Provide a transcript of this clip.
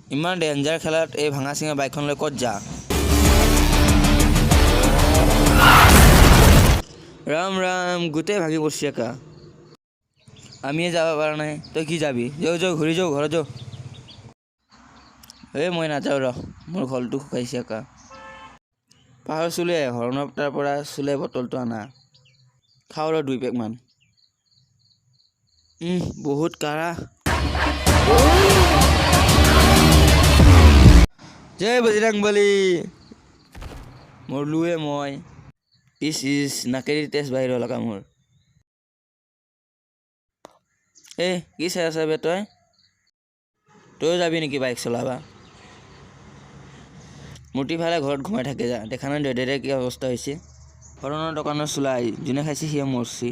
ইমান ডেঞ্জাৰ খেলাত এই ভাঙা চিঙা বাইকখন লৈ ক'ত যা ৰাম ৰাম গোটেই ভাগি পড়ছি একা আমিয়ে যাব পাৰা নাই তই কি যাবি যাও ঘূৰি যাও ঘৰত যাও মই নাযাওঁ ৰ মোৰ ঘৰটো শুকাইছে একা পাহাৰ চুলে হৰণৰ তাৰ পৰা চুলে বটলটো আনা খাওঁ ৰ 2 পেকমান বহুত কাৰা জয় বজৰংবলী মৰলোৱে মই ইছ নাকেৰিৰ তেজ বাহিৰ লগা মোৰ কি চাই আছা বে তই যাবি নেকি বাইক চলাবা মূৰ্তি ফালে ঘৰত ঘুমাই থাকে যা দেখা নাই দেউতাৰে কি অৱস্থা হৈছে হৰণৰ দোকানৰ চুলাই যোনে খাইছে সিয়ে মৰছি